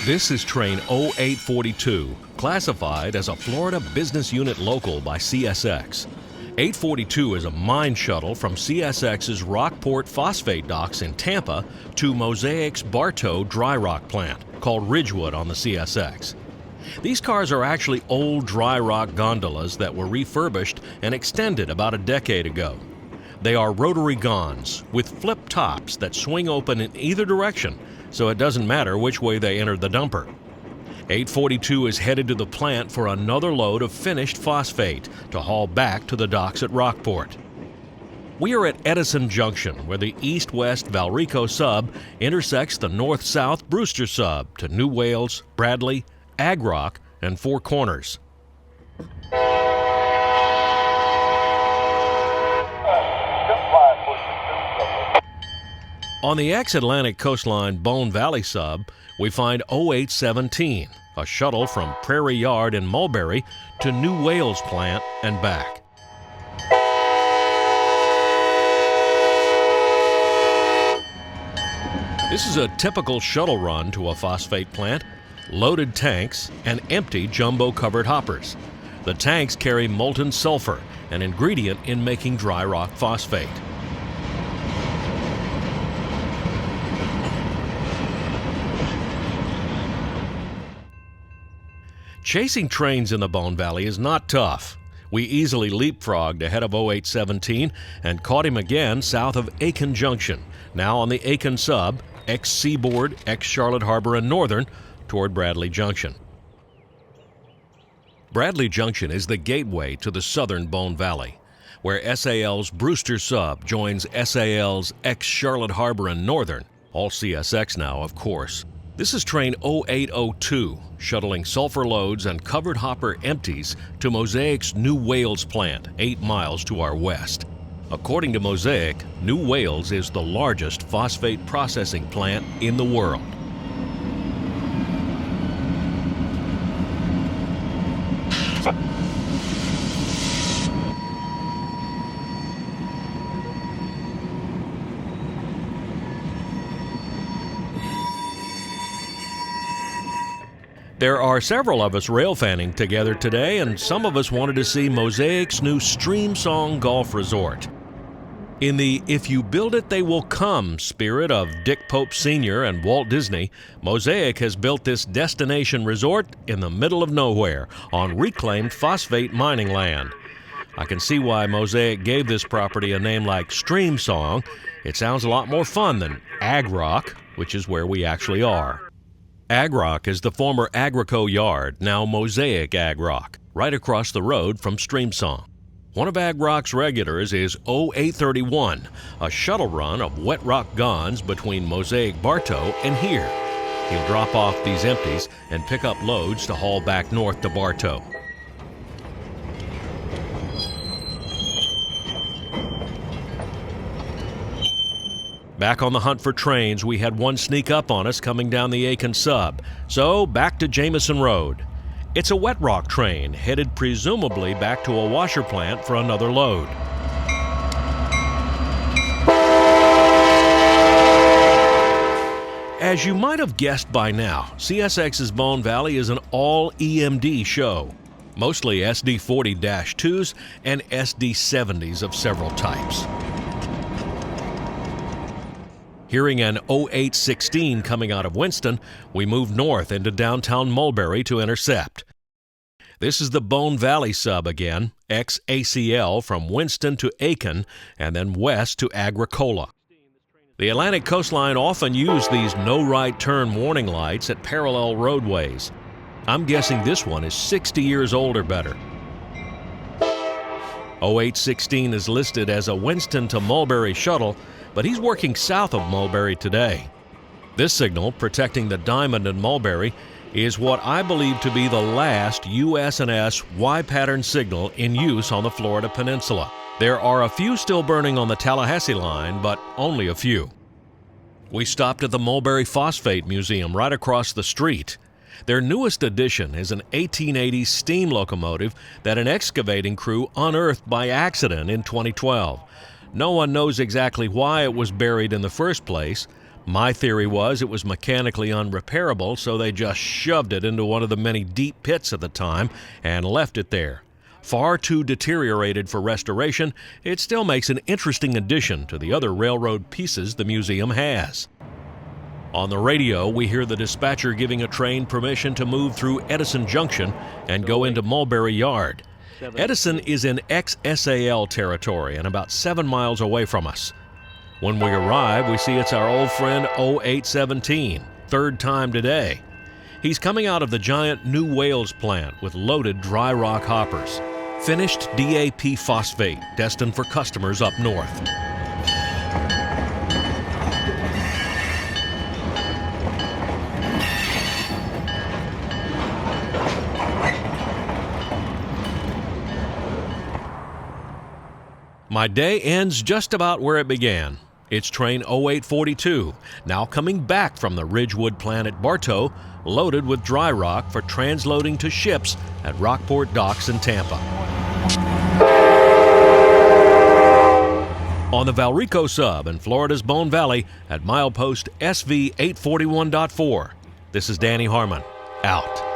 This is train 0842, classified as a Florida Business Unit Local by CSX. 842 is a mine shuttle from CSX's Rockport Phosphate docks in Tampa to Mosaic's Bartow dry rock plant, called Ridgewood on the CSX. These cars are actually old dry rock gondolas that were refurbished and extended about a decade ago. They are rotary gonds with flip tops that swing open in either direction, so it doesn't matter which way they enter the dumper. 842 is headed to the plant for another load of finished phosphate to haul back to the docks at Rockport. We are at Edison Junction, where the east-west Valrico sub intersects the north-south Brewster sub to New Wales, Bradley, Ag Rock, and Four Corners. On the ex-Atlantic coastline Bone Valley sub, we find 0817, a shuttle from Prairie Yard in Mulberry to New Wales plant and back. This is a typical shuttle run to a phosphate plant: loaded tanks and empty jumbo-covered hoppers. The tanks carry molten sulfur, an ingredient in making dry rock phosphate. Chasing trains in the Bone Valley is not tough. We easily leapfrogged ahead of 0817 and caught him again south of Aiken Junction, now on the Aiken sub, ex-Seaboard, ex-Charlotte Harbor and Northern, toward Bradley Junction. Bradley Junction is the gateway to the southern Bone Valley, where SAL's Brewster sub joins SAL's ex-Charlotte Harbor and Northern, all CSX now, of course. This is train 0802, shuttling sulfur loads and covered hopper empties to Mosaic's New Wales plant, 8 miles to our west. According to Mosaic, New Wales is the largest phosphate processing plant in the world. There are several of us rail fanning together today, and some of us wanted to see Mosaic's new Stream Song Golf Resort. In the "If you build it, they will come" spirit of Dick Pope Sr. and Walt Disney, Mosaic has built this destination resort in the middle of nowhere on reclaimed phosphate mining land. I can see why Mosaic gave this property a name like Stream Song. It sounds a lot more fun than Ag Rock, which is where we actually are. Ag Rock is the former Agrico yard, now Mosaic Ag Rock, right across the road from Stream Song. One of Ag Rock's regulars is 0831, a shuttle run of wet rock gonds between Mosaic Bartow and here. He'll drop off these empties and pick up loads to haul back north to Bartow. Back on the hunt for trains, we had one sneak up on us coming down the Aiken sub, so back to Jameson Road. It's a wet rock train headed presumably back to a washer plant for another load. As you might have guessed by now, CSX's Bone Valley is an all EMD show, mostly SD40-2s and SD70s of several types. Hearing an 0816 coming out of Winston, we moved north into downtown Mulberry to intercept. This is the Bone Valley sub again, ex-ACL from Winston to Aiken and then west to Agricola. The Atlantic coastline often used these no right turn warning lights at parallel roadways. I'm guessing this one is 60 years old or better. 0816 is listed as a Winston to Mulberry shuttle, but he's working south of Mulberry today. This signal, protecting the Diamond and Mulberry, is what I believe to be the last US&S Y-pattern signal in use on the Florida Peninsula. There are a few still burning on the Tallahassee line, but only a few. We stopped at the Mulberry Phosphate Museum right across the street. Their newest addition is an 1880s steam locomotive that an excavating crew unearthed by accident in 2012. No one knows exactly why it was buried in the first place, My theory was it was mechanically unrepairable, so they just shoved it into one of the many deep pits at the time and left it there. Far too deteriorated for restoration, it still makes an interesting addition to the other railroad pieces the museum has. On the radio, we hear the dispatcher giving a train permission to move through Edison Junction and go into Mulberry Yard. Edison is in ex-SAL territory and about 7 miles away from us. When we arrive, we see it's our old friend 0817, third time today. He's coming out of the giant New Wales plant with loaded dry rock hoppers. Finished DAP phosphate, destined for customers up north. My day ends just about where it began. It's train 0842, now coming back from the Ridgewood plant at Bartow, loaded with dry rock for transloading to ships at Rockport Docks in Tampa. On the Valrico sub in Florida's Bone Valley at milepost SV 841.4, this is Danny Harmon, out.